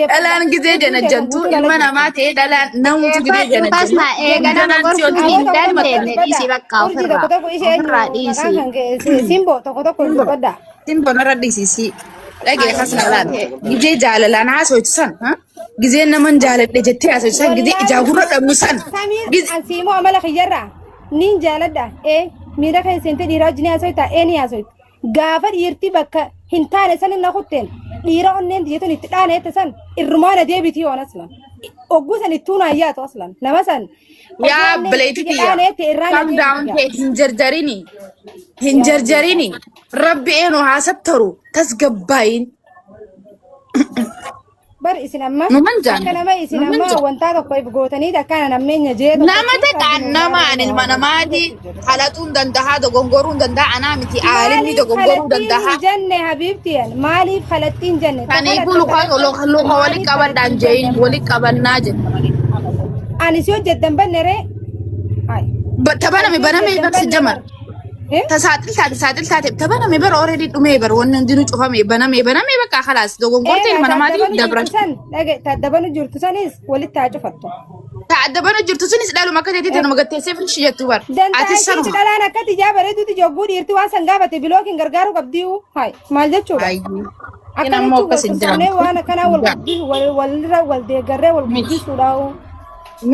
Dalaan gizee jana jantu ilma namaa ta'ee dalaan namuutu gizee jana jantu. Simbo narra dhiisisi. Dhagee kasna laan gizee jaalalaan haasawtu san gizee naman jaaladhe jettee haasawtu san gizee ijaa gurra dhabnu san. Ansiimoo amala kiyyarraa nin jaaladha miira kan seente dhiiraa wajjin haasawta ni haasawta gaafa dhiirti bakka hin taane san hin nakutteen dhiira onneen diyyatuun itti dhaaneette san irrumaana deebitii yoon aslan ogguu san ittuu naayyaatu aslan nama san yaa bileetitiya calm down ta'e hin jarjarini rabbi eenyu haasattaru tasgabbaayin bar isin amma akka nama isin amma wantaa tokko if gootanii akkana nammeenya jeetu nama ta'an nama ilma namaati halaxuun danda'a dogongoruun danda'a anaa miti aalimni dogongoruu danda'a jenne habiibtiyan maaliif halattiin jenne kaniifuu luka wali qabadhaan jeeyin wali qabannaa jenna ani si hojjeddan bannere tabaname baname baksi jamar tasaaxil taate tabaname bar already dhumee bar wannan dinu cufame baname bakka khalaas dogongorte ilma namaati dabran taddabanu jirtu sanis walitti haa cufattu taddabanu jirtu sanis dhaaluma akka teetii nama gatteessee finishi jettu bar ati sanu dhalaan akkati jaa bareeduuti jogguu dhiirti waan san gaafate bilookiin gargaaru qabdiu hay maal jechuudha akkanammoo akkas hin jiran waan akkanaa walirra wal deeggarree wal guddisuudhaa'u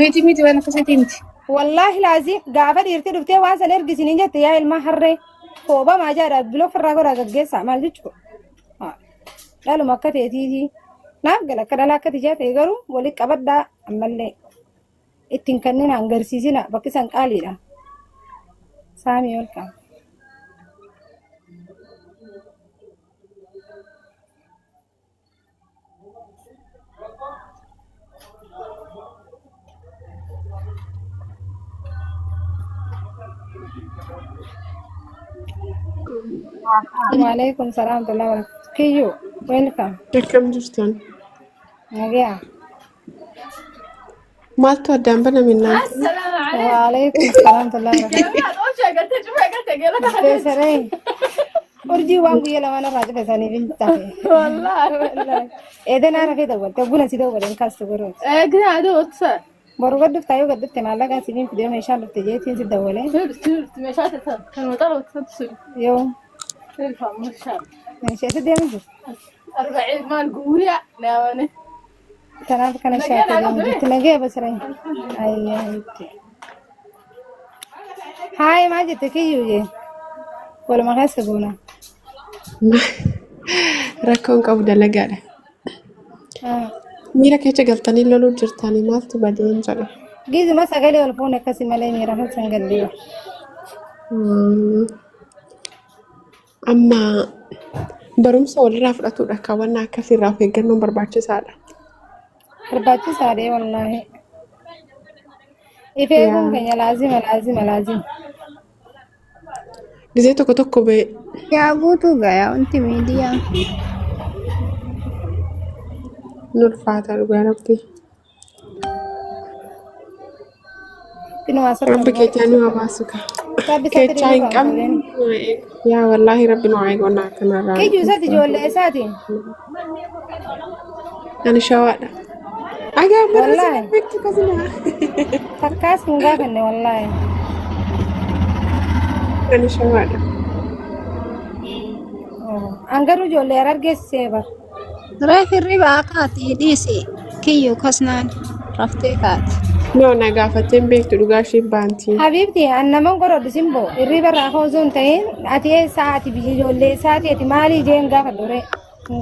miti waan akkasiitii miti والله لازم قاعدة يرتدي بتوع واسع نرجس نيجي يا المهرة فوبا ما جرى بلوك في الرجل رجع جالس عمل جيتشو لا لو ما كتير تيجي نعم كذا لا كتير جات يجرو ولك أبدا عمل لي التنكنين عن جرسيزنا بكسان قالي لا سامي ولكم وعليكم السلام ورحمة الله وبركاته كيو ويلكم كم جرتان نجيا ما تودن بنا منا وعليكم السلام ورحمة الله وبركاته سرين أرجي وانغو يلا وانا راجع بساني بنتا والله إذا أنا في دول تقول نسيت دول إن كاست برو كده هذا أتصل برو قد دفتايو قد دفت مالك سنين في دول مشان دفتجيت ينزل دولة مشان كان مطلع وتصل يوم الفم مشان ماشي أنت دايما 40 مال قوية ناواني ترى كان شايف جبت نجيب بس رأي أيه هاي ما جت كيو جي ولا ما خاص كبونا ركون قبضة لقاله ميرا كيف قلتني لولو جرتاني ما تبادين جرا جيز ما سأقولي ولا فون كاسي ملاي ميرا هل سنقلي أما برمس ولا رافع تقول كوانا كثير رافع جنون بربعش سالة والله إفهم كنيا لازم جزيتو كتوكو بي يا بوتو غايا انت ميديا نور فاتر غيرتي ربك يجاني واباسك كيتشاين كم يا والله ربي نوعي قلنا كنا كي جوزاتي جولة إساتي أنا شوادا أجا والله بيك كذا فكاس مغافني والله أنا شوادا أنقروا جولة رجس سيبر رايك الربا كاتي ديسي كيو كسنان رفتي كات نو نقافتين بيك تلقاشي بانتي حبيبتي أنا ما نقرأ بسيمبو الربا راخوزون تين أتيه ساعتي بيجي جولة ساعتي أتي مالي جين غافة دوري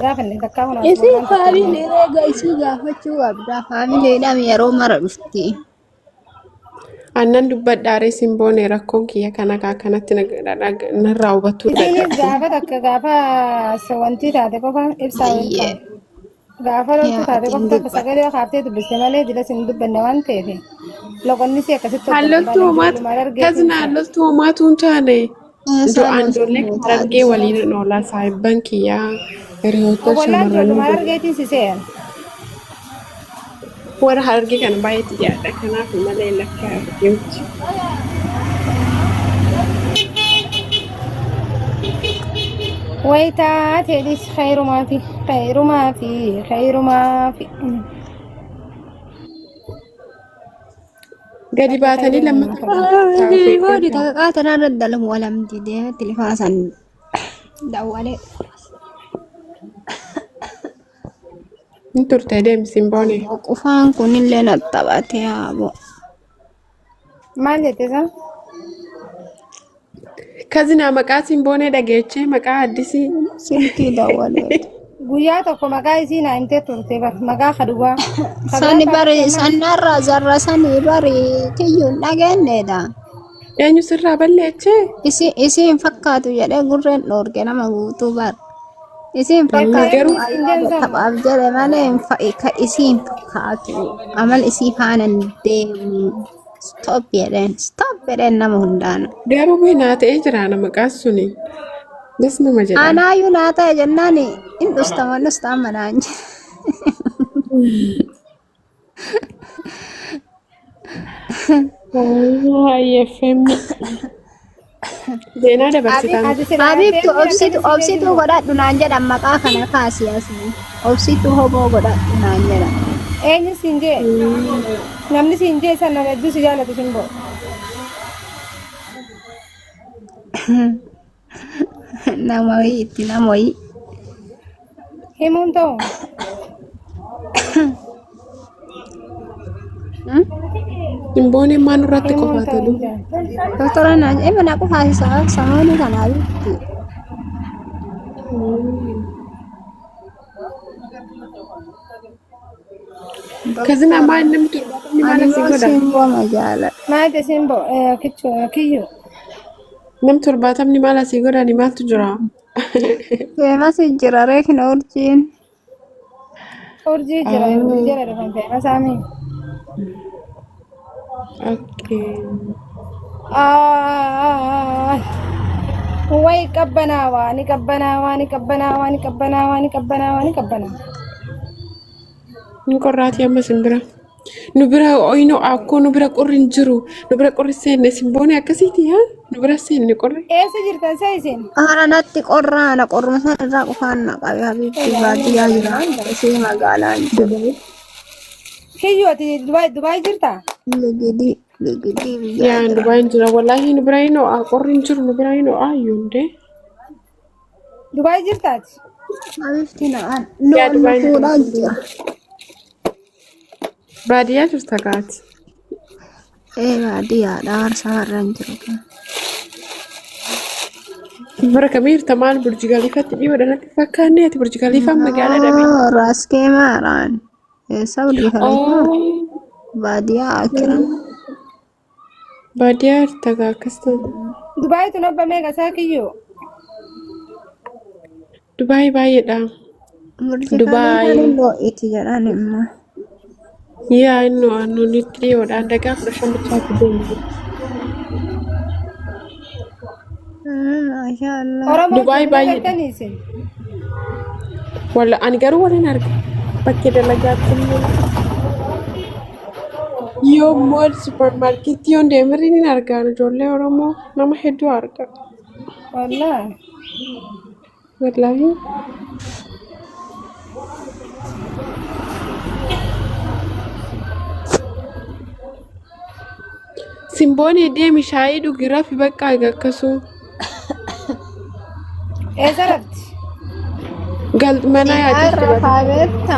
غافة نتكاونا يسي فامي ليريغا يسي غافة شو أبدا فامي لينا ميرو مرة رفتي Annan dubbadhaare simboone rakkoon kiyya kana kanatti narraa hubattuu dadhabde. Gaafa takka gaafa wanti taate qofa ibsaa gaafa loltu taate qofa takka sagalee kaaftee dubbiste malee dila sin dubbanne waan ta'eef loqonni si akkasitti halloltuu homaatuun taane du'aan ijoollee argee waliin oolaa saahibban kiyyaa hiriyoota shamarranii argeetiin si se'an. warra hargee kan baay'eetti dhiyaadha kanaaf malee lakkaa argeetti. ويتات يديس خير ما في خير ما في خير ما في Gadi baatanii lama Wadii takka tanaa daddalamu walam didee telefoona san dawwalee. hin turte deemsi Simboonee. Qufaan kunillee naxxabatee haaboo. maal jette san Kazinaa maqaa Simboonee dhageechee maqaa addisii. Silkii dawwalee. guyyaa tokko maqaa isii naa himtee turte bar maqaa kadhugaa Sani bari sanarraa zarra sanii bari kiyyuun dhageenneedha. Eenyu sirraa balleechee? Isiin fakkaatu jedhee gurreen dhoorge nama guutuu bar. Isiin fakkaatu taphaaf jedhe malee ka isiin fakkaatu amal isii faana deemu. Stop jedheen nama hundaana. Garuu naa ta'ee jira nama maqaan suni. Das nama jedhama. Anaayyuu naa ta'e jennaan hin dhustaa manaan Yeeffemmi. Deenaa dabarsitaan. Habiibtu obsituu godhadhu naan jedhan maqaa kana kaasii asii. Obsituu hoboo godhadhu naan jedhan. eenyu siin jee namni siin jee san nama hedduu si jaalatu Simboo Nama wayii itti nama wayii. himuun ta'u Simbooneen maan irratti qofaatadu? Doktora naan mana qofaasisaa samoonni kanaa bitti. Kazinaa maan namni turbaatanii maal asii godha? Simboo magaala. maal jette Simboo kiyyu Nam torbaatamni maal asii godhani maaltu jira? Feemas jira reekna urjiin. urjii jira dhufan fe'ama saamii Okay. way qabbanaawaa ni qabbanaawaa ni qabbanaawaa ni qabbanaawaa ni qabbanaawaa ni qabbanaawaa Ni qorraati amma simbira. Nu bira oyinoo akkoo nu bira qorri hin jiru. Nu bira qorri seenne Simboonee akkasiiti haa? Nu bira seenne qorri. eessa jirtan seesin Haala natti qorraana qorma san irraa qofaan naqabe habiibti baadiyyaa jira. Isii magaalaan Dubai. kiyyu ati Dubaay jirtaa Ligidii biyya. Yaa Dubaayin jira. Wallaahi nu bira yinoo qorri hin jiru. Nu bira yinoo ayyuu hundee. Dubaay jirtaati Habiibti na'an Yaa loon Dubaay fuudhaa jira. Baadiyyaa jirta gaati. Baadiyyaadha harsaa irra hin jiru. Bara kamii hirta maal Burji Khaliifatti dhiyoodha natti fakkaanne ati Burji Khaliifaan magaalaa dhabe. Raskee maaraan. Saudi Khaliifaa. Baadiyyaa akiran. Baadiyyaa hirta gaa akkas ta'u. Dubaayitu nabba meeqa isaa kiyyu Dubaay baay'eedha. Dubaay. Khaliifaa itti jedhan immoo. Yaa innoo annoo nutti dhiyoodha. Dagaa 15 bichaatti deemte. Maashaallah. Oromoo Dubaay baay'ee. gattaniisin Walla ani garuu waliin arga. Bakkee dalagaatti immoo. Yoo mool supermarketii yoon deemirri ni argaa ijoollee Oromoo nama hedduu arga. wallaahi Wallaahi. Simboonee deemi shaayii dhugi rafi bakka akkasuma. eessa rafti Mana yaaddu. Har'a faabeetta.